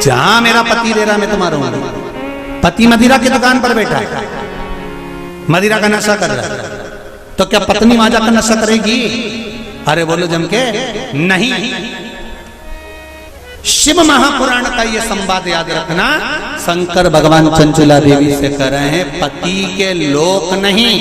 जहां मेरा पति दे रहा मैं तो मारूंगा। पति मदिरा की दुकान पर बैठा है, मदिरा का नशा कर रहा है, तो क्या पत्नी वहां जाकर नशा करेगी? अरे बोलो जम के नहीं। शिव महापुराण का ये संवाद याद रखना। शंकर भगवान चंचला देवी से कह रहे हैं पति के लोक नहीं,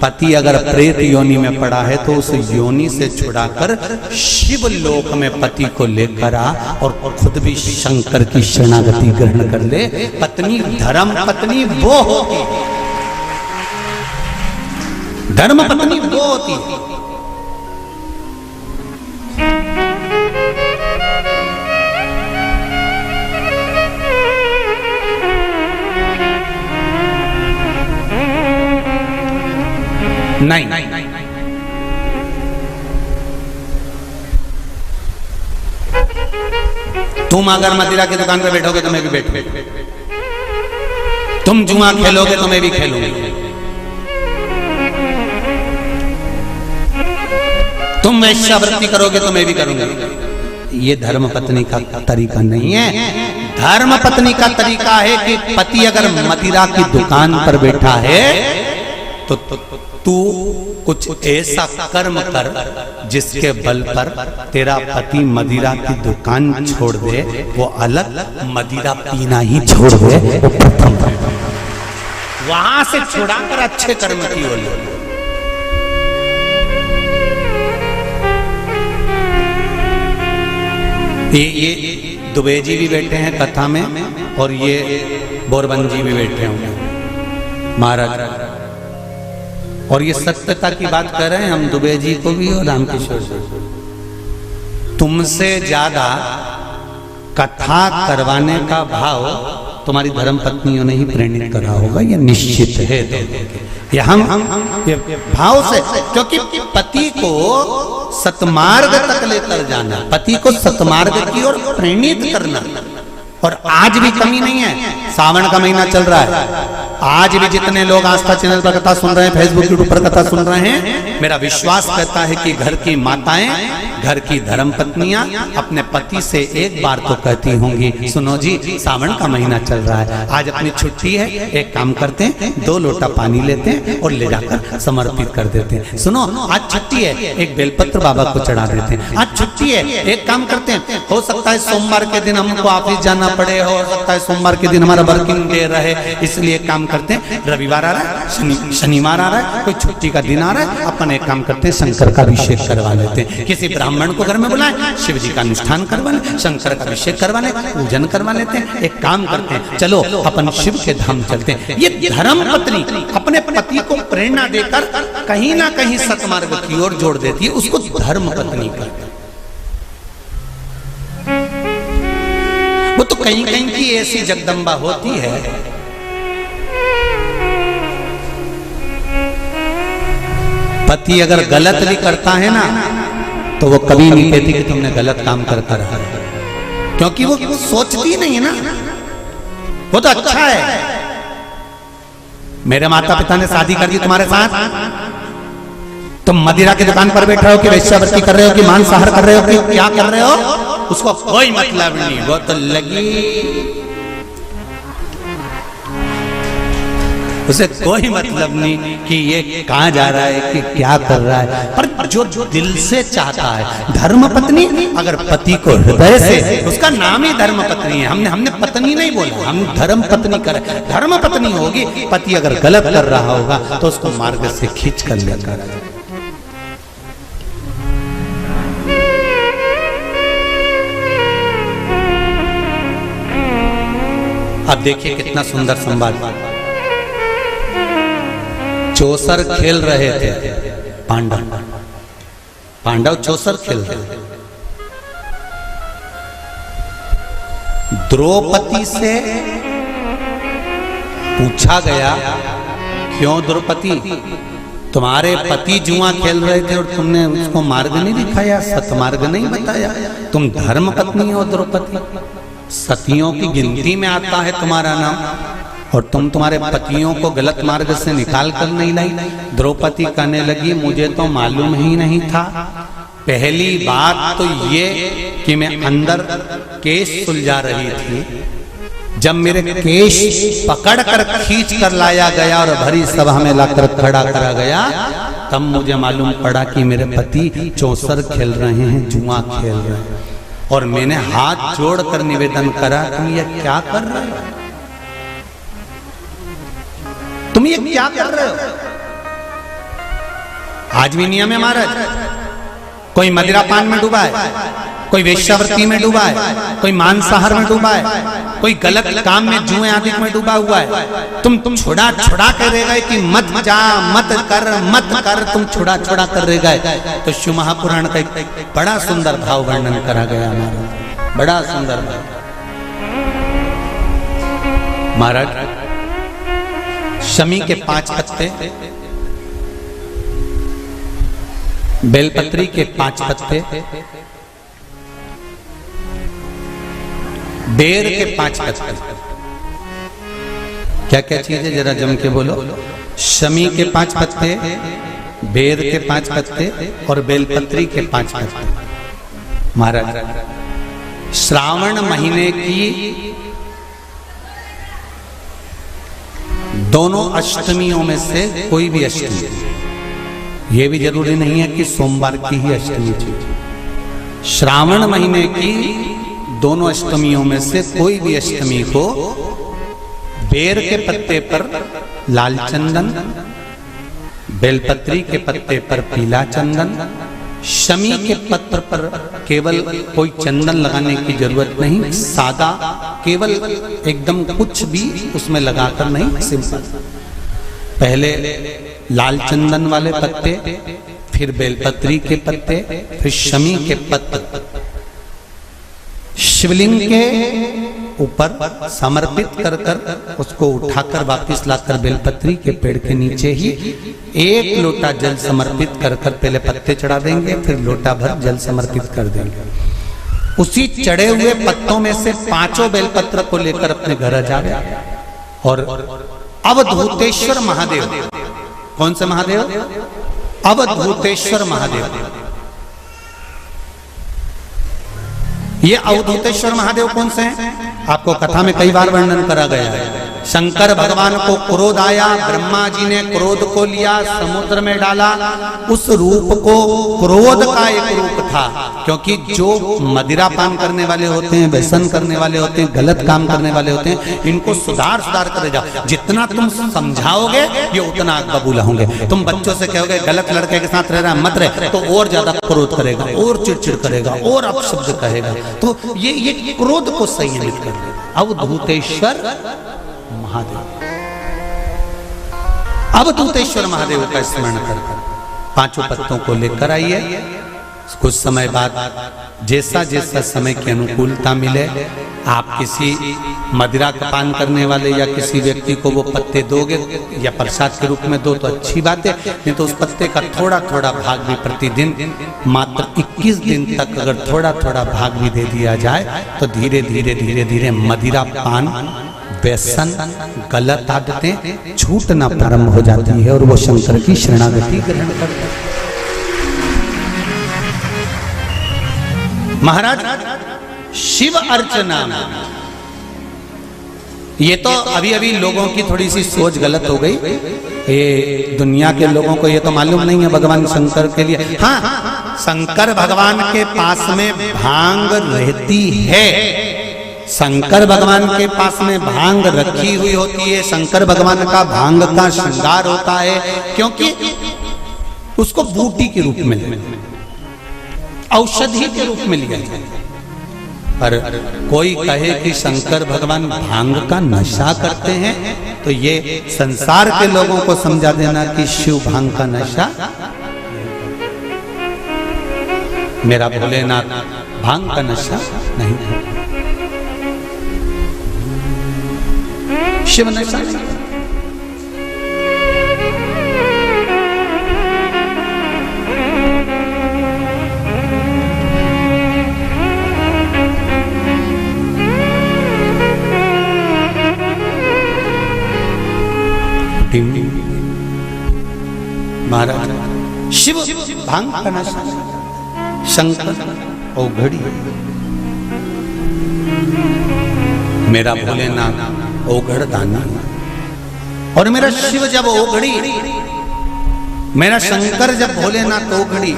पति अगर प्रेत योनि में पड़ा है तो उस योनि से छुड़ाकर शिव लोक में पति को लेकर आ और खुद भी शंकर की शरणागति ग्रहण कर ले। पत्नी धर्म पत्नी वो होती, धर्म पत्नी वो होती है। नहीं, तुम अगर मदिरा की दुकान पे बैठोगे तो मैं भी बैठूंगा, तुम जुआ खेलोगे तो मैं भी खेलूंगी, तुम वैश्यावृत्ति करोगे तो मैं भी करूंगा। ये धर्म पत्नी का तरीका नहीं है। धर्म पत्नी का तरीका है कि पति अगर मदिरा की दुकान पर बैठा है तो तू कुछ ऐसा कर्म कर जिसके बल पर तेरा पति मदिरा की दुकान छोड़ दे, वो अलग, मदिरा पीना ही छोड़ दे, वो प्रथम। वहां से छुड़ाकर अच्छे कर्म की ओर ले। ये दुबे जी भी बैठे हैं कथा में और ये बोरबन जी भी बैठे होंगे महाराज, और ये सत्यता की बात कर रहे हैं हम दुबे जी को भी और रामकिशोर जी। तुमसे ज्यादा कथा करवाने का भाव तुम्हारी धर्म पत्नियों ने ही प्रेरित करा होगा, ये निश्चित है। ये हम ये भाव से, क्योंकि पति को सतमार्ग तक लेकर जाना, पति को सतमार्ग की ओर प्रेरित करना। और आज भी कमी नहीं है। सावन का महीना चल रहा है, आज भी जितने लोग आस्था चैनल पर कथा सुन रहे हैं, फेसबुक यूट्यूब पर कथा सुन रहे हैं, मेरा विश्वास कहता है कि घर की माताएं, घर की धर्म पत्नियां अपने पति से एक बार तो कहती होंगी, सुनो जी सावन का महीना चल रहा है, आज अपनी छुट्टी है, एक काम करते हैं 2 लोटा पानी लेते हैं और ले जाकर समर्पित कर देते हैं। सुनो आज छुट्टी है, एक बेलपत्र बाबा को चढ़ा देते हैं। आज छुट्टी है, एक काम करते हैं, हो सकता है सोमवार के दिन हमको ऑफिस जाना पड़े, हो सकता है सोमवार के दिन हमारा वर्किंग डे रहे, इसलिए काम करते हैं, रविवार आ रहा है, शनिवार आ रहा है, कोई छुट्टी का दिन आ रहा है, अपन एक काम करते हैं शंकर का अभिषेक करवा लेते हैं। किसी ब्राह्मण को घर में बुलाएं, शिव जी का अनुष्ठान करवा लें, शंकर का अभिषेक करवा लें, पूजन करवा लेते हैं। एक काम करते हैं, चलो अपन शिव के धाम चलते हैं। ये धर्म पत्नी अपने पति को प्रेरणा देकर कहीं ना कहीं सतमार्ग की ओर जोड़ देती है, उसको धर्म पत्नी कहते हैं। वो तो कहीं कहीं की ऐसी जगदम्बा होती है, पति अगर गलत भी करता है ना तो वो कभी नहीं कहती कि तुमने गलत काम करता रहा, क्योंकि वो सोचती नहीं है ना, वो तो अच्छा है। मेरे माता पिता ने शादी कर दी तुम्हारे साथ, तुम मदिरा की दुकान पर बैठे हो कि वैश्यावृत्ति कर रहे हो कि मांसाहार कर रहे हो कि क्या कर रहे हो, उसको कोई मतलब नहीं। वो तो लगी, उसे कोई मतलब नहीं कि ये कहां जा रहा है कि क्या कर रहा है, पर जो दिल से चाहता है। धर्म पत्नी अगर पति को हृदय से, उसका नाम ही धर्म पत्नी है, हमने पत्नी नहीं बोला, हम धर्म पत्नी कर, धर्म पत्नी होगी। पति अगर गलत कर रहा होगा तो उसको मार्ग से खींच कर लेकर। अब देखिए कितना सुंदर संवाद। चौसर खेल रहे थे पांडव चौसर खेल रहे थे। द्रौपदी से पूछा गया, क्यों द्रौपदी, तुम्हारे पति जुआ खेल रहे थे और तुमने उसको मार्ग नहीं दिखाया, सतमार्ग नहीं बताया, तुम धर्म पत्नी हो द्रौपदी, सतियों की गिनती में आता है तुम्हारा नाम, और तुम तुम्हारे पतियों को गलत मार्ग से निकाल कर नहीं लाई। द्रौपदी कहने लगी, मुझे तो मालूम ही नहीं था पहली बात तो ये कि मैं अंदर केश सुलझा रही थी, जब मेरे केश पकड़ कर खींच कर लाया गया और भरी सभा में लाकर खड़ा करा गया, तब मुझे मालूम पड़ा कि मेरे पति चौसर खेल रहे हैं, जुआ खेल रहे हैं। और मैंने हाथ जोड़कर निवेदन करा, तुम ये क्या कर रहे हो, तुम ये क्या कर रहे हो। आज भी नियम है महाराज, कोई मदिरा पान में डूबा है, कोई वेश्यावृत्ति में डूबा है, कोई मांसाहार में डूबा है, कोई गलत काम में जुए आदि में डूबा हुआ है। तुम छुड़ा छुड़ा कर रह गए कि मत जा, मत कर, तुम छुड़ा छुड़ा कर रह गए। तो शिव महापुराण का एक बड़ा सुंदर भाव वर्णन करा गया हमारा, बड़ा सुंदर भाव। महाराज शमी के 5 पत्ते, बेलपत्री के 5 पत्ते, बेर के 5 पत्ते, क्या क्या चीज है जरा जम के बोलो। शमी के 5 पत्ते, बेर के 5 पत्ते और बेलपत्री के 5 पत्ते। महाराज श्रावण महीने की दोनों अष्टमियों में से कोई भी अष्टमी, ये भी जरूरी नहीं है कि सोमवार की ही अष्टमी थी, श्रावण महीने की दोनों अष्टमियों में से कोई भी अष्टमी को बेर के पत्ते पर लाल चंदन, बेलपत्री के पत्ते पर पीला चंदन, शमी के पत्र पर केवल कोई चंदन लगाने की जरूरत नहीं, सादा केवल एकदम कुछ भी उसमें लगाकर नहीं, सिंपल। पहले लाल चंदन वाले पत्ते, फिर बेलपत्री के पत्ते, फिर शमी के पत्ते शिवलिंग के ऊपर समर्पित कर कर उसको उठाकर वापस लाकर बेलपत्री के पेड़ के नीचे ही 1 लोटा जल समर्पित कर कर पहले पत्ते चढ़ा देंगे, फिर लोटा भर जल समर्पित कर देंगे। उसी चढ़े हुए पत्तों में से 5 बेलपत्र को लेकर अपने घर जावे और अवधूतेश्वर महादेव, कौन से महादेव, अवधूतेश्वर महादेव। ये अवधूतेश्वर महादेव कौन से हैं? आपको कथा में कई बार वर्णन करा गया है। शंकर भगवान को क्रोध आया, ब्रह्मा जी ने क्रोध को लिया, समुद्र में डाला। उस रूप को क्रोध का एक रूप था, क्योंकि जो मदिरा पान करने वाले होते हैं, व्यसन करने वाले होते हैं, गलत काम करने वाले होते हैं, इनको सुधार करे जाओ। जितना तुम समझाओगे ये उतना बबूला होंगे। तुम बच्चों से कहोगे गलत लड़के के साथ रह रहा मत रहे, तो और ज्यादा क्रोध करेगा, और चिड़चिड़ करेगा, और अपशब्द कहेगा। तो ये क्रोध को संयमित कर दे। अवधूतेश्वर महादेव, अवधूतेश्वर महादेव का स्मरण कर 5 पत्तों को लेकर आइए। कुछ समय बाद जैसा जैसा समय की अनुकूलता मिले, आप किसी मदिरा का पान करने वाले या किसी व्यक्ति को वो पत्ते दोगे या प्रसाद के रूप में दो तो अच्छी बात है, नहीं तो उस पत्ते का थोड़ा थोड़ा भाग भी प्रतिदिन मात्र 21 दिन तक अगर थोड़ा थोड़ा भाग भी दे दिया जाए तो धीरे धीरे धीरे धीरे मदिरा पान, व्यसन, गलत आदतें छूटना प्रारंभ हो जाती है और वो शंकर की शरणागति ग्रहण करते हैं। महाराज शिव अर्चना, ये तो अभी अभी लोगों की थोड़ी सी सोच गलत हो गई। ये दुनिया के लोगों को ये तो मालूम नहीं है भगवान शंकर के लिए। हाँ, शंकर भगवान के पास में भांग रहती है, शंकर भगवान के पास में भांग रखी हुई होती है। शंकर भगवान का भांग का श्रृंगार होता है, क्योंकि उसको बूटी के रूप में, औषधि के रूप में लिया जाए। पर कोई कहे कि शंकर भगवान भांग का नशा करते हैं, तो ये संसार के लोगों को समझा देना कि शिव भांग का नशा, मेरा भोलेनाथ भांग का नशा नहीं है, शिव नशा नहीं। महाराज शिव भांग का नशा, शंकर औघड़ी, मेरा भोलेनाथ औघड़ दानी, और मेरा शिव जब औघड़ी, मेरा शंकर जब भोलेनाथ औघड़ी,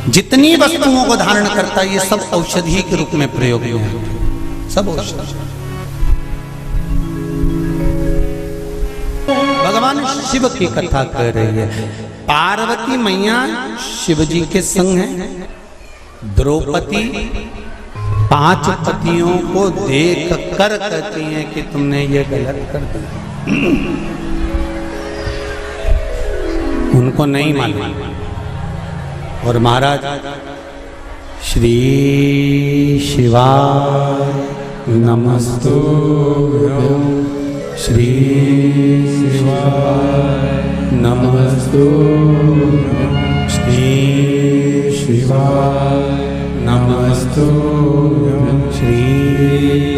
जितनी वस्तुओं को धारण करता है ये सब औषधि के रूप में प्रयोग में है, सब औषधि। भगवान शिव की कथा कर रही है। पार्वती मैया शिव जी के संग है। द्रौपदी 5 पतियों को देख कर कहती हैं कि तुमने ये गलत कर दिया। उनको नहीं मालूम। और महाराज श्री शिवाय नमस्तुभ्यं, श्री शिवाय नमस्तुभ्यं, श्री शिवाय नमस्तुभ्यं, श्री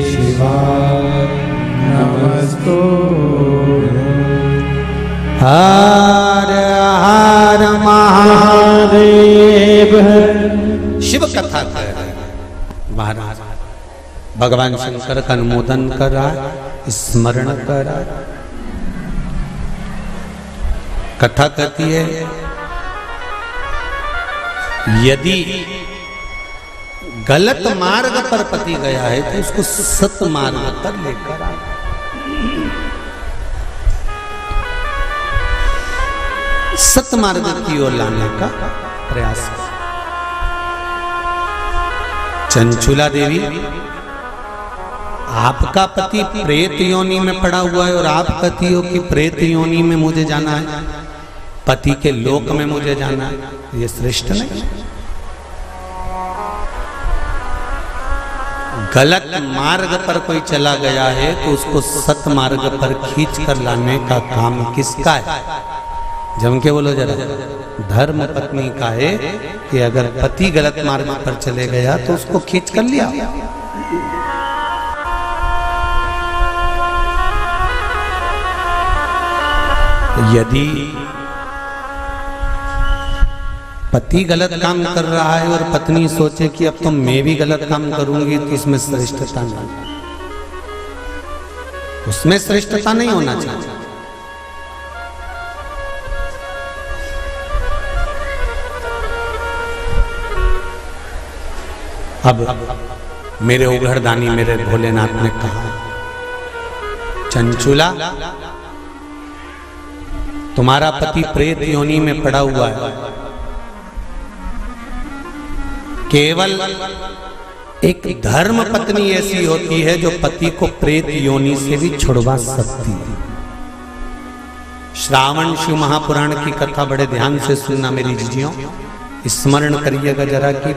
शिवाय नमस्तुभ्यं। हर हर महादेव। शिव कथा कर रहे महाराज, भगवान शंकर का अनुमोदन कर रहा है, स्मरण कर रहा है। कथा कहती है यदि गलत मार्ग पर पति गया है तो उसको सत मार्ग पर लेकर आए। सत मार्ग की ओर लाने का प्रयास कर। चंचुला देवी, आपका पति प्रेत योनि में पड़ा हुआ है और आप कहती हो कि प्रेत योनि में मुझे जाना है, पति के लोक में मुझे जाना है, ये श्रेष्ठ नहीं। गलत मार्ग पर कोई चला गया है तो उसको सत मार्ग पर खींच कर लाने का काम किसका है? जम के बोलो जरा। धर्म पत्नी का है कि अगर पति गलत मार्ग पर चले गया तो उसको खींच कर लिया। यदि पति गलत काम कर रहा है और पत्नी सोचे कि अब तो मैं भी गलत काम करूंगी तो इसमें श्रेष्ठता नहीं, उसमें श्रेष्ठता नहीं होना चाहिए। अब मेरे उघड़दानी मेरे भोलेनाथ ने कहा, चंचुला तुम्हारा पति प्रेत योनि में पड़ा हुआ है, केवल एक धर्म पत्नी ऐसी होती है जो पति को प्रेत योनि से भी छुड़वा सकती है। श्रावण शिव महापुराण की कथा बड़े ध्यान से सुनना मेरी जीजियों, स्मरण करिएगा जरा कि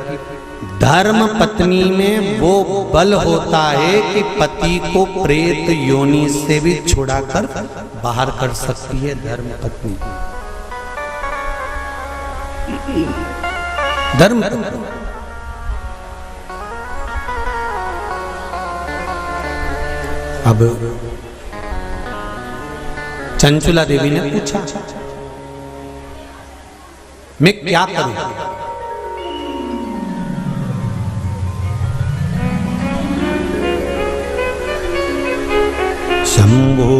धर्म पत्नी में वो बल होता है कि पति को प्रेत योनि से भी छुड़ाकर बाहर कर सकती है धर्म पत्नी। धर्म पत्नी। अब चंचुला देवी ने पूछा, मैं क्या करूं? शंभो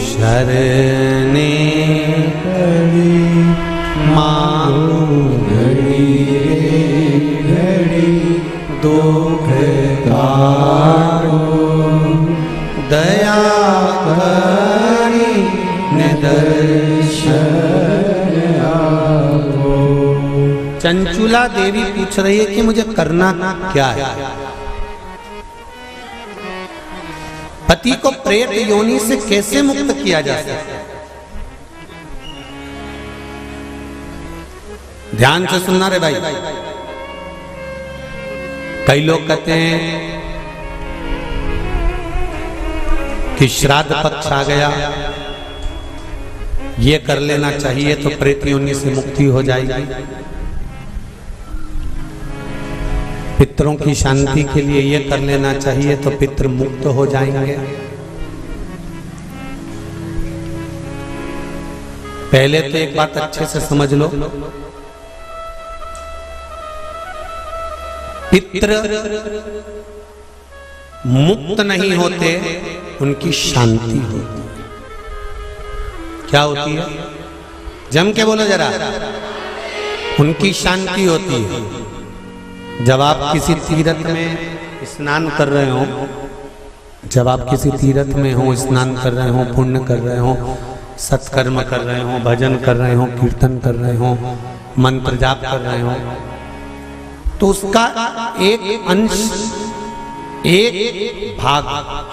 शरणे करी मांगो घड़ी घड़ी दुख कारो दया करी निदर्शन आपो। चंचुला देवी पूछ रही है कि मुझे करना क्या है? पति को प्रेत योनि से कैसे मुक्त किया जा सकता है? ध्यान से सुनना रे भाई। कई लोग कहते हैं कि श्राद्ध पक्ष आ गया, ये कर लेना चाहिए तो प्रेत योनि से मुक्ति हो जाएगी। पितरों की शांति के लिए ये कर लेना चाहिए तो पितृ मुक्त हो जाएंगे। पहले तो एक बात अच्छे से समझ लो, पितृ मुक्त नहीं होते, उनकी शांति होती है। क्या होती है? जम के बोलो जरा। उनकी शांति होती है। जब आप किसी तीर्थ में स्नान कर रहे हो, जब आप किसी तीर्थ में हो, स्नान कर रहे हो, पुण्य कर रहे हो, सत्कर्म कर रहे हो, भजन कर रहे हो, कीर्तन कर रहे हो, मंत्र जाप कर रहे हो, तो उसका एक अंश, एक भाग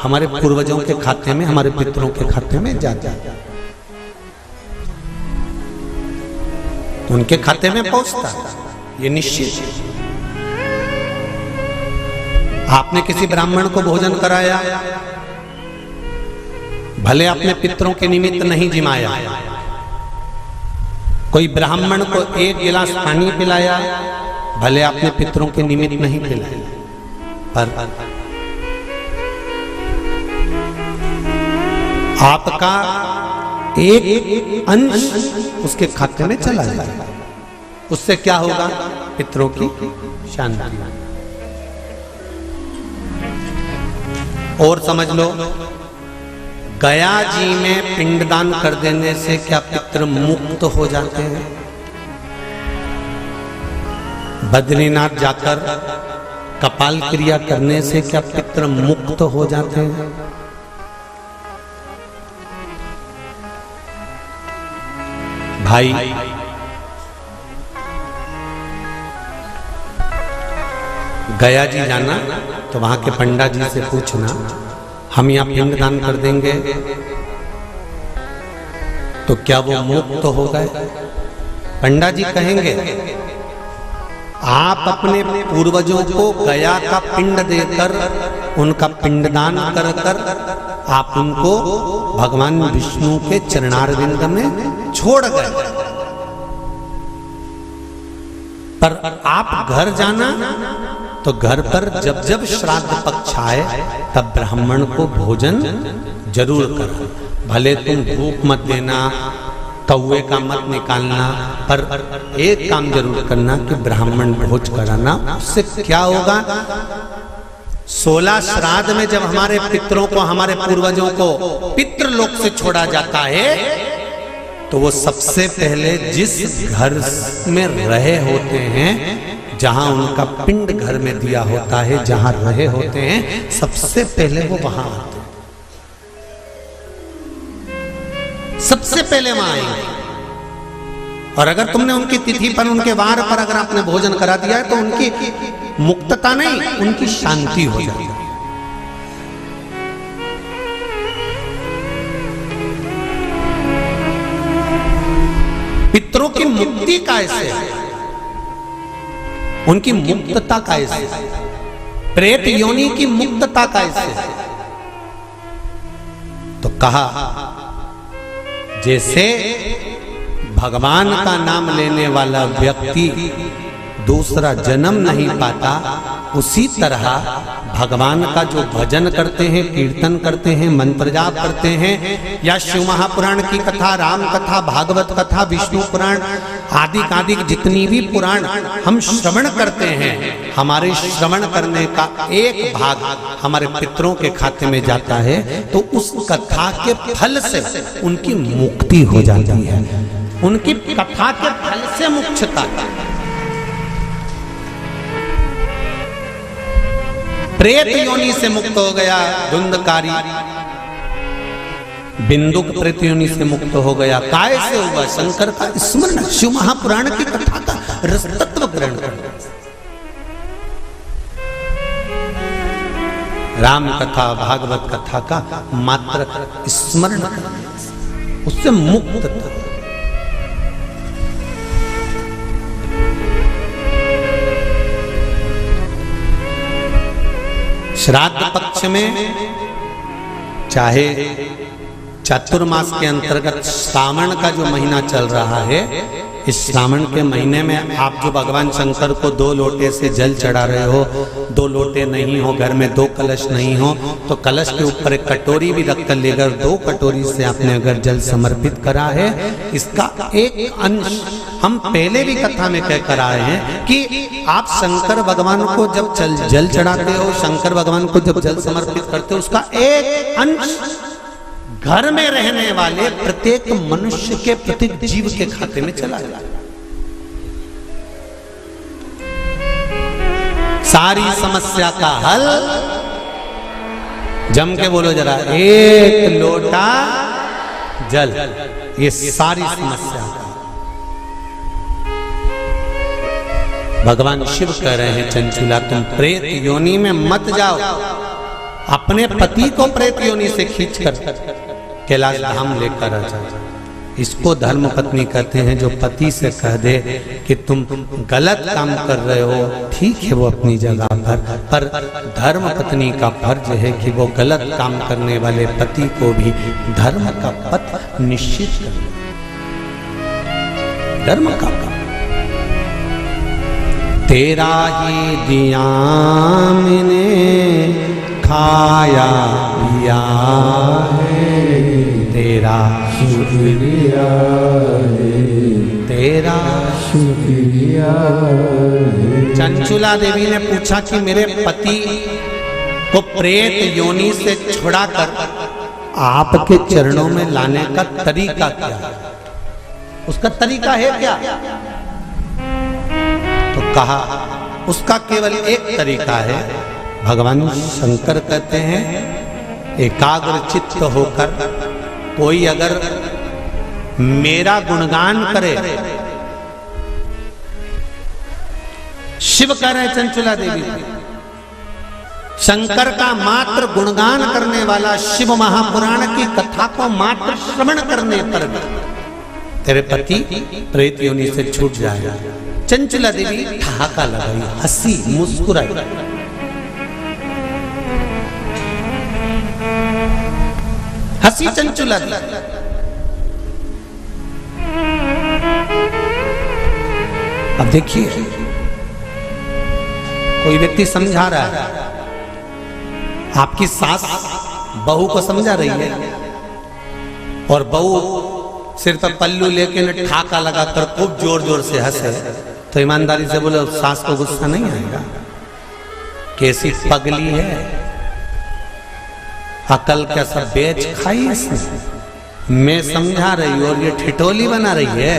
हमारे पूर्वजों के खाते में, हमारे पितरों के खाते में जाता है, उनके खाते में पहुंचता है, ये निश्चित है। आपने किसी ब्राह्मण को भोजन कराया, भले आपने पितरों के निमित्त नहीं जिमाया, कोई ब्राह्मण को एक गिलास पानी पिलाया, भले आपने पितरों के निमित्त नहीं पिलाया, पर आपका एक अंश उसके खाते में चला जाएगा। उससे क्या होगा? पितरों की शांति। और समझ लो, गया जी में पिंडदान कर देने से क्या पितृ मुक्त हो जाते हैं? बद्रीनाथ जाकर कपाल क्रिया करने से क्या पितृ मुक्त हो जाते हैं? भाई, गया जी जाना तो वहां के पंडा जी से पूछना, हम यहाँ पिंडदान कर देंगे तो क्या वो मुक्त हो गए? पंडा जी कहेंगे, आप अपने पूर्वजों को गया का पिंड देकर, उनका पिंडदान कर कर आप उनको भगवान विष्णु के चरणारविंद में छोड़ गए, पर आप घर जाना तो घर पर जब जब श्राद्ध पक्ष आए तब ब्राह्मण को भोजन जरूर करो। भले तुम भूख मत देना, कौवे का मत निकालना, पर एक काम जरूर करना कि ब्राह्मण भोज कराना। उससे क्या होगा? 16 श्राद्ध में जब हमारे पितरों को, हमारे पूर्वजों को पितृलोक से छोड़ा जाता है, तो वो सबसे पहले जिस घर में रहे होते हैं, जहां उनका पिंड घर में दिया होता है, जहां रहे होते हैं, सबसे पहले वो वहां आते हैं, सबसे पहले वहां आएंगे। और अगर तुमने उनकी तिथि पर, उनके वार पर अगर आपने भोजन करा दिया है, तो उनकी मुक्तता नहीं, उनकी शांति हो जाती है। पितरों की मुक्ति कैसे है? उनकी मुक्तता कैसे? प्रेत योनि की मुक्तता कैसे? तो कहा, जैसे भगवान का नाम लेने वाला व्यक्ति दूसरा जन्म नहीं पाता, उसी तरह भगवान का जो भजन करते हैं, कीर्तन करते हैं, मंत्र जाप करते हैं, या शिव महापुराण की कथा, राम कथा, भागवत कथा, विष्णु पुराण आदि जितनी भी पुराण हम श्रवण करते हैं, हमारे श्रवण करने का एक भाग हमारे पितरों के खाते में जाता है, तो उस कथा के फल से उनकी मुक्ति हो जाती है। उनकी कथा के फल से मुक्तता। प्रेत योनि से मुक्त हो गया धुंधकारी, बिंदुक प्रेत योनि से मुक्त हो गया। काय से हुआ? शंकर का स्मरण, शिव महापुराण की कथा का रसतत्व ग्रहण करना, राम कथा, भागवत कथा का मात्र स्मरण करना, उससे मुक्त। श्राद्ध पक्ष में चाहे चातुर्मास के अंतर्गत श्रावण का जो महीना चल रहा है, इस श्रावण के महीने में आप जो भगवान शंकर को 2 लोटे से जल चढ़ा रहे हो, 2 लोटे नहीं हो, घर में 2 कलश नहीं हो, तो कलश के ऊपर एक कटोरी भी रख कर लेकर 2 कटोरी से आपने अगर जल समर्पित करा है, इसका एक अंश हम पहले भी कथा में कह कर आए हैं कि आप शंकर भगवान को जब जल चढ़ाते हो, शंकर भगवान को जब जल समर्पित करते हो, उसका एक अंश घर में रहने वाले प्रत्येक मनुष्य के, प्रत्येक जीव के खाते में चला जाए। सारी समस्या का हल, जम के बोलो जरा, 1 लोटा जल, ये सारी समस्या का। भगवान शिव कह रहे हैं, चंचुला तुम प्रेत योनि में मत जाओ, अपने पति को प्रेत योनि से खींचकर कैलाश धाम लेकर आ जाओ। इसको धर्म पत्नी कहते हैं, जो पति से कह दे कि तुम गलत काम कर रहे हो, ठीक है वो अपनी जगह पर धर्म पत्नी का फर्ज है कि वो गलत काम करने वाले पति को भी धर्म का पथ निश्चित करे, धर्म का काम। तेरा ही दिया मैंने खाया पिया है, तेरा शुक्रिया है, तेरा शुक्रिया है। चंचुला देवी ने पूछा कि मेरे पति को प्रेत योनि से छुड़ाकर आपके चरणों में लाने का तरीका क्या है? उसका तरीका है क्या? तो कहा उसका केवल एक तरीका है। भगवान शंकर कहते हैं, एकाग्र चित्त होकर कोई अगर मेरा गुणगान करे, शिव कह रहे चंचुला देवी, शंकर का मात्र गुणगान करने वाला, शिव महापुराण की कथा को मात्र श्रवण करने पर तेरे पति प्रेत योनि से छूट जाएगा। चंचुला देवी ठहाका लगाई, हंसी, मुस्कुराई। हंसी चंचुला दी। अब देखिए, कोई व्यक्ति समझा रहा है, आपकी सास बहू को समझा रही है और बहू सिर पर पल्लू लेके ठाका लगाकर खूब जोर जोर से हंसे, तो ईमानदारी से बोले सास को गुस्सा नहीं आएगा? कैसी पगली है, अकल का सब बेच खाई इसने। मैं समझा रही हूं और ये ठिठोली बना रही है।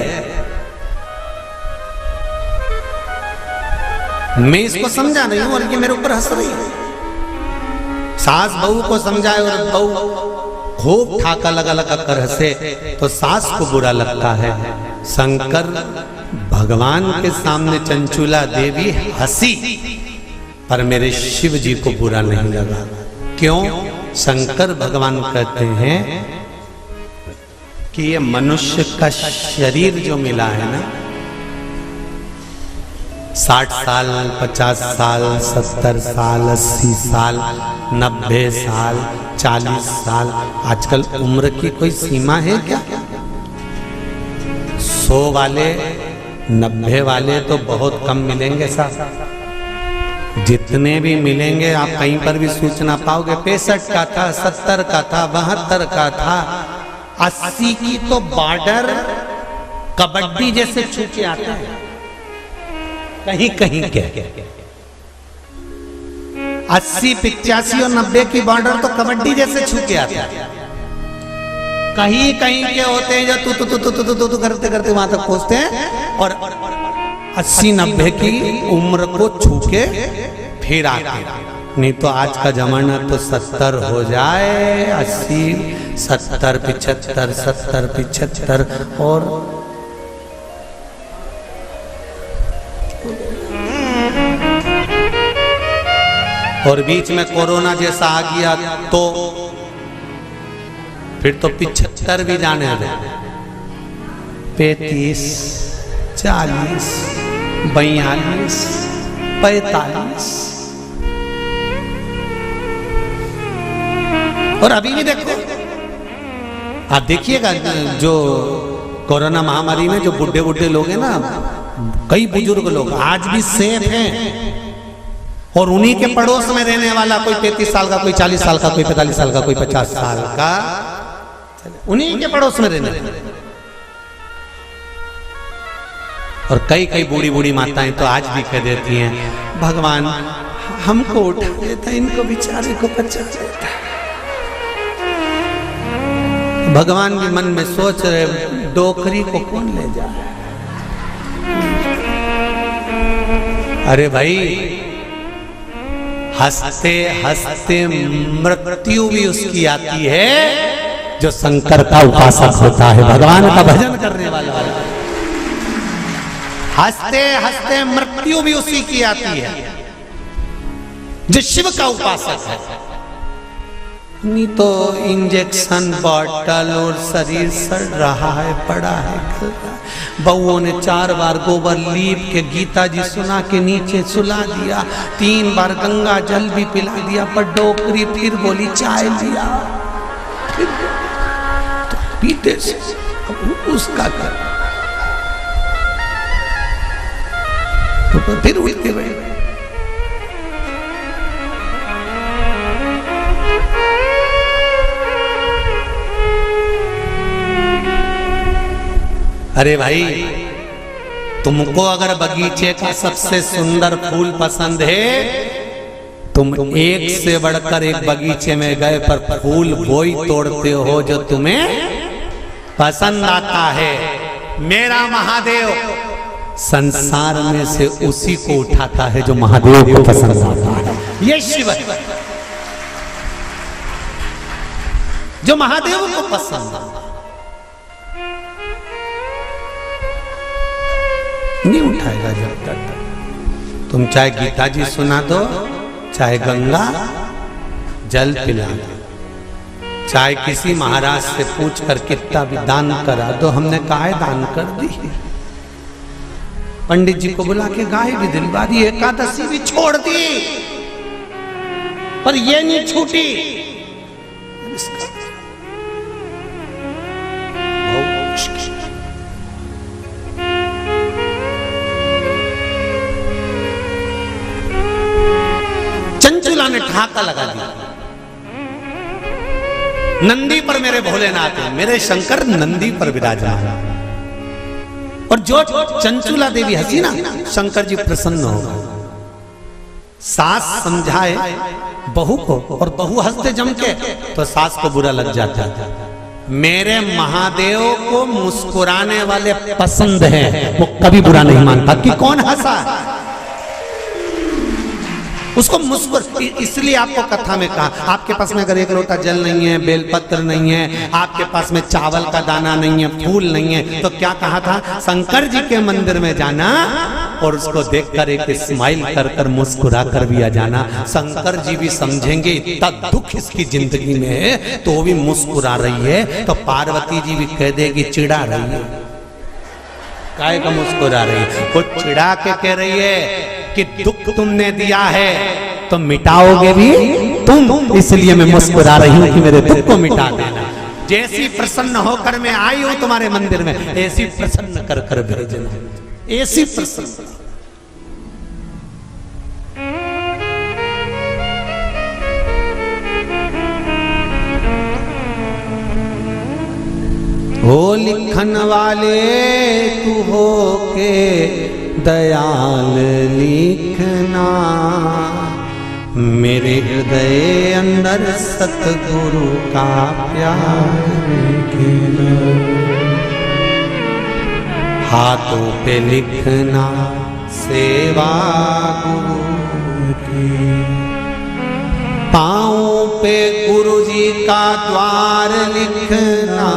मैं इसको समझा रही हूं और ये मेरे ऊपर हंस रही है। सास बहू को समझाए और बहू खूब ठाका लगा लगा कर हंसे तो सास को बुरा लगता है। शंकर भगवान के सामने चंचुला देवी हंसी, पर मेरे शिव जी को बुरा नहीं लगा। क्यों? शंकर भगवान कहते हैं कि ये मनुष्य का शरीर जो मिला है ना, 60 साल, 50 साल, 70 साल, 80 साल, 90 साल, 40 साल, आजकल उम्र की कोई सीमा है क्या? 100 वाले, 90 वाले तो बहुत कम मिलेंगे साहब। जितने भी मिलेंगे आप कहीं पर भी सूचना पाओगे 65 का था, 70 का था, 72 का था, 80 की तो बॉर्डर कबड्डी जैसे छू के आता है कहीं कहीं के। 80, 85 और 90 की बॉर्डर तो कबड्डी जैसे छू के आता है। कहीं कहीं के होते हैं जो तू करते करते वहां तक पहुंचते हैं और 80-90 की उम्र को छू के फिर आते। नहीं तो आज का जमाना तो 70 हो जाए, 80, 70, 75, 70, 75 और बीच में कोरोना जैसा आ गया तो फिर तो 75 भी जाने दे। 35, 40, 42, 45 और अभी भी देखो आप देखिएगा जो कोरोना महामारी में जो बुढ़े बुढ़े लोग हैं ना, कई बुजुर्ग लोग आज भी सेफ हैं, और उन्हीं के पड़ोस में रहने वाला कोई 33 साल का, कोई 40 साल का, कोई 45 साल का, कोई 50 साल का, उन्हीं के पड़ोस में रहने वाला। और कई कई बूढ़ी बूढ़ी माताएं तो आज भी कह देती हैं, भगवान हमको उठा देता, इनको बेचारे को बचा देता। भगवान भी मन में सोच रहे, डोकरी को कौन ले जाए। अरे भाई, हंसते हंसते मृत्यु भी उसकी आती है जो शंकर का उपासक होता है, भगवान का भजन करने वाला। हंसते हंसते मृत्यु भी उसी की आती है जो शिव का उपासक है। नहीं तो इंजेक्शन बॉटल और शरीर सड़ रहा है, पड़ा है, खल रहा है। बउओं ने 4 बार गोबर लीप के गीता जी सुना के नीचे सुला दिया, 3 बार गंगा जल भी पिला दिया, पर डोकरी फिर बोली चाय लिया, फिर तो पीते से अब उसका क्या, तो फिर उठ के बैठ। अरे भाई, तुमको अगर बगीचे का सबसे सुंदर फूल पसंद है, तुम एक से बढ़कर एक बगीचे में गए, पर फूल वही तोड़ते हो जो तुम्हें पसंद आता है। मेरा महादेव संसार में से उसी को उठाता है जो महादेव को पसंद आता है। ये शिव है जो महादेव को पसंद आता है, नहीं उठाएगा जब तक तुम चाहे गीता जी सुना दो, चाहे गंगा जल पिला दो, चाहे किसी महाराज से पूछ कर कितना भी दान करा दो। हमने गाय दान कर दी, पंडित जी को बुला के गाय भी दिलवा दी, एकादशी भी छोड़ दी, पर ये नहीं छूटी। चंचुला ने ठाका लगा दिया, नंदी पर मेरे भोलेनाथ है, मेरे शंकर नंदी पर विराजमान। और जो चंचुला देवी हंसी ना, शंकर जी प्रसन्न हो गए। सास समझाए बहू को, और बहू हंसते जम के, तो सास को बुरा लग जाता है। मेरे महादेव को मुस्कुराने वाले पसंद हैं, वो कभी बुरा नहीं मानता कि कौन हंसा, उसको मुस्कुर। इसलिए आपको कथा में कहा, आपके पास में अगर 1 लोटा जल नहीं है, बेलपत्र नहीं है, आपके पास में चावल का दाना नहीं है, फूल नहीं है, तो क्या कहा था, शंकर जी के मंदिर में जाना और उसको देखकर एक स्माइल कर कर मुस्कुरा कर भी आ जाना। शंकर जी भी समझेंगे इतना दुख इसकी जिंदगी में है, तो वो भी मुस्कुरा रही है, तो पार्वती जी भी कह देगी चिढ़ा रही है, काय का मुस्कुरा रही है, वो चिढ़ा के कह रही है कि दुख तुमने दिया है तो मिटाओगे भी तुम, इसलिए मैं मुस्कुरा रही हूं कि मेरे दुख को मिटा देना। जैसी प्रसन्न होकर मैं आई हूं तुम्हारे मंदिर में, ऐसी प्रसन्न कर कर भेजना, ऐसी प्रसन्न। हो लिखन वाले तू हो के दयाल लिखना, मेरे हृदय अंदर सतगुरु का प्यार लिखना, हाथों पे लिखना सेवा गुरु की, पाँव पे गुरु जी का द्वार लिखना,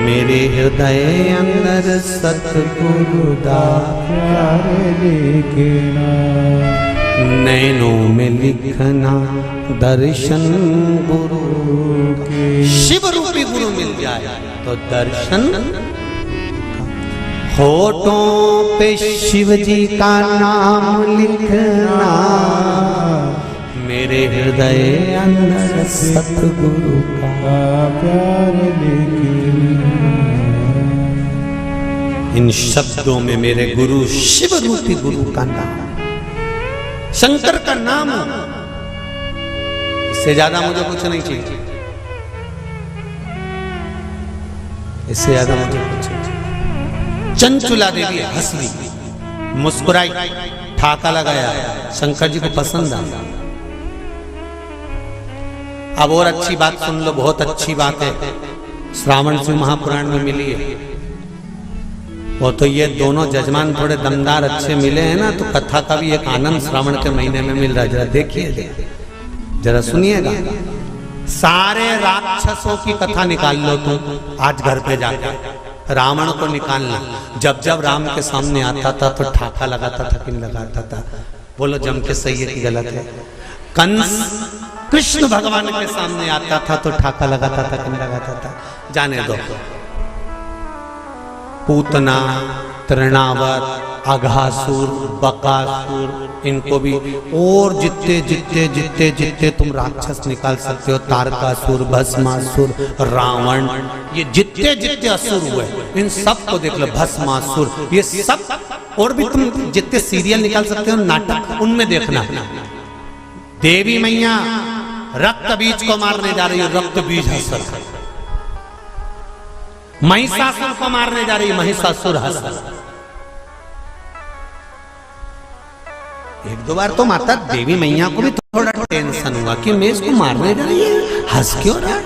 मेरे हृदय अंदर सतगुरु दा प्यार लिखना, नैनों में लिखना दर्शन गुरु के। शिव रूपी गुरु मिल जाए तो दर्शन, होठों पे शिव जी का नाम लिखना, मेरे हृदय अंदर सतगुरु का प्यार लेके। इन शब्दों में मेरे गुरु शिव रूपी गुरु का नाम, शंकर का नाम, इससे ज्यादा मुझे कुछ नहीं चाहिए, इससे ज्यादा मुझे कुछ नहीं चाहिए। चंचुला देवी हंस ली, मुस्कुराई, ठाका लगाया, शंकर जी को पसंद आया। अब और अच्छी बात सुन लो, बहुत अच्छी बात है, श्रावण शिव महापुराण में मिली है। वो तो ये दोनों जजमान थोड़े दमदार अच्छे मिले हैं ना, तो कथा का भी एक आनंद श्रावण के महीने में मिल रहा है। जरा देखिए, जरा सुनिएगा। सारे राक्षसों की कथा निकाल लो तुम आज घर पे जाकर, रावण को निकालना। जब जब राम के सामने आता था तो ठाका लगाता था कि नहीं लगाता था? बोलो जम के सही है कि गलत है? कंस कृष्ण भगवान के सामने आता था तो ठाका लगाता था कि नहीं लगाता था? जाने दो। पूतना, तृणावत, अघासुर, बकासुर, इनको भी, और जितने जितने जितने जितने तुम राक्षस निकाल सकते हो, तारकासुर, भस्मासुर, रावण, ये जितने जितने असुर हुए इन सब को देख लो। भस्मासुर, ये सब, और भी तुम जितने सीरियल निकाल सकते हो, नाटक, उनमें देखना। देवी मैया रक्त बीज को मारने जा रही है, रक्त बीज हंस। महिषासुर को मारने जा रही है, महिषासुर हंस। एक दो बार तो माता देवी मैया को भी थोड़ा टेंशन हुआ कि मैं इसको मारने जा रही है, हंस क्यों रहा?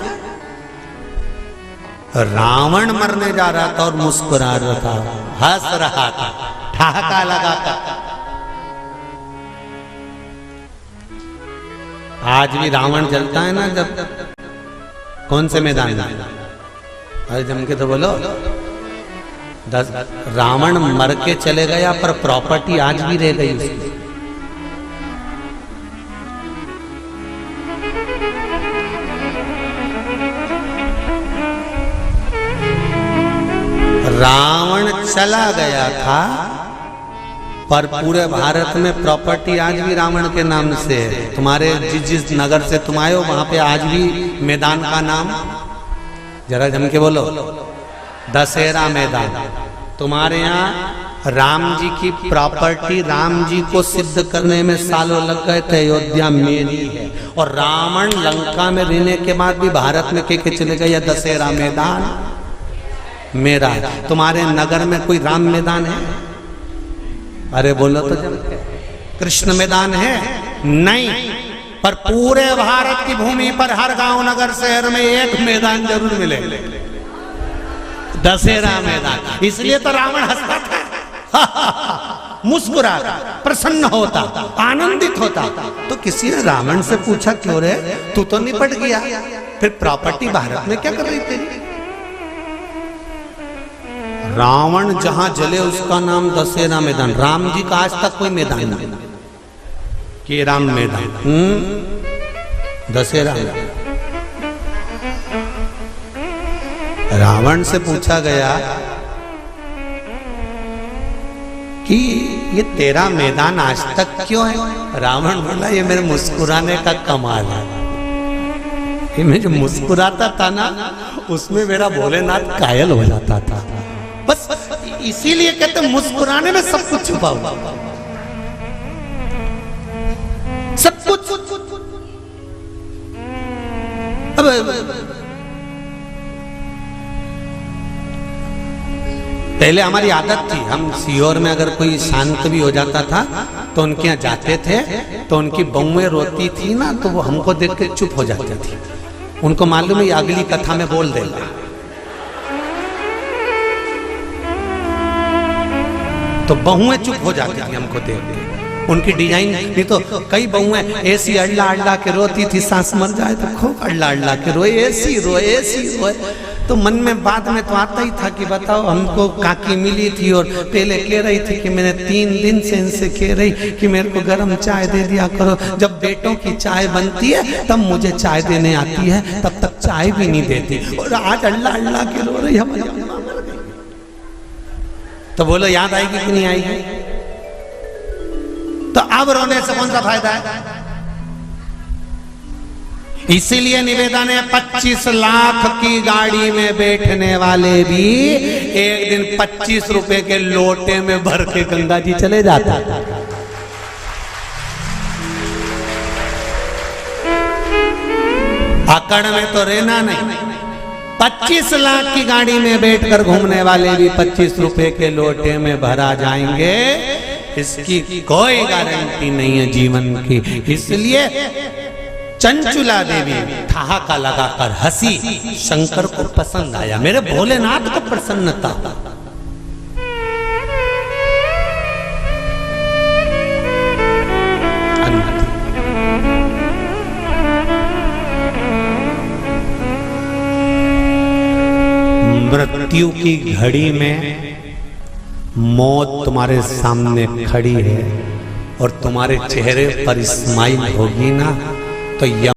रावण मरने जा रहा था और मुस्कुरा रहा था, हंस रहा था, ठहाका लगाकर। आज भी रावण जलता है ना, जब कौन से मैदान में? अरे जम के तो बोलो। रावण मर के चले गया पर प्रॉपर्टी आज भी रह गई उसकी। रावण चला गया था पर पूरे भारत में प्रॉपर्टी आज भी रावण के नाम से है। तुम्हारे जिस जिस नगर से तुम आए हो वहां पे आज भी मैदान का नाम, जरा जम के बोलो, दशहरा मैदान। तुम्हारे यहाँ राम जी की प्रॉपर्टी, राम जी को सिद्ध करने में सालों लग गए थे। अयोध्या मेरी है, और रावण लंका में रहने के बाद भी भारत में के चले गए, यह दशहरा मैदान मेरा है। तुम्हारे नगर में कोई राम मैदान है? अरे बोलो तो जम के। कृष्ण मैदान है? नहीं, पर पूरे भारत की भूमि पर हर गांव, नगर, शहर में एक मैदान जरूर मिले, दशहरा मैदान। इसलिए तो रावण हंसता था, मुस्कुराता, प्रसन्न होता, आनंदित होता। तो किसी ने रावण से पूछा, क्यों रे, तू तो निपट गया, फिर प्रॉपर्टी भारत में क्या कर रही थी? रावण जहां जले उसका नाम दशहरा मैदान। राम जी का आज तक कोई मैदान नहीं कि राम मैदान, दशहरा। रावण से पूछा गया कि ये तेरा मैदान आज तक क्यों है? रावण बोला, ये मेरे मुस्कुराने का कमाल है। ये मैं जो मुस्कुराता था ना, उसमें मेरा भोलेनाथ कायल हो जाता था। बस इसीलिए कहते मुस्कुराने में सब कुछ छुपा हुआ, सब कुछ। अब पहले हमारी आदत थी, हम सीहोर में अगर कोई शांत भी हो जाता था तो उनके यहाँ जाते थे, तो उनकी बहुएं रोती थी ना, तो वो हमको देख के चुप हो जाती थी। उनको मालूम है अगली कथा में बोल देगा। तो बहुएं चुप हो जाती थी हमको देख के। उनकी डिजाइन नहीं तो कई बहुएं ऐसी अल्ला अल्ला के रोती थी, सांस मर जाए तो खूब अल्ला अल्ला के रोए, ऐसी रोए, ऐसी रोए। तो मन में बाद में तो आता ही था कि बताओ, हमको काकी मिली थी और पहले कह रही थी कि मैंने 3 दिन से इनसे कह रही कि मेरे को गर्म चाय दे दिया करो। जब बेटों की चाय बनती है तब मुझे चाय देने आती है, तब तक चाय भी नहीं देती। और आज अल्लाह अल्लाह के रो रही हम। तो बोलो याद आएगी कि नहीं आएगी? तो अब रोने से कौन सा फायदा है? इसीलिए निवेदन है 25 लाख की गाड़ी में बैठने वाले भी एक दिन 25 रुपए के लोटे में भर के गंगा जी चले जाता। अकड़ में तो रहना नहीं। 25 लाख की गाड़ी में बैठकर घूमने वाले भी 25 रुपए के लोटे में भरा जाएंगे, इसकी कोई गारंटी नहीं है जीवन की। इसलिए चंचुला देवी ठहाका लगाकर हंसी, शंकर को पसंद आया, मेरे भोलेनाथ को प्रसन्नता। मृत्यु की घड़ी में मौत तुम्हारे सामने खड़ी है और तुम्हारे चेहरे पर स्माइल होगी ना, तो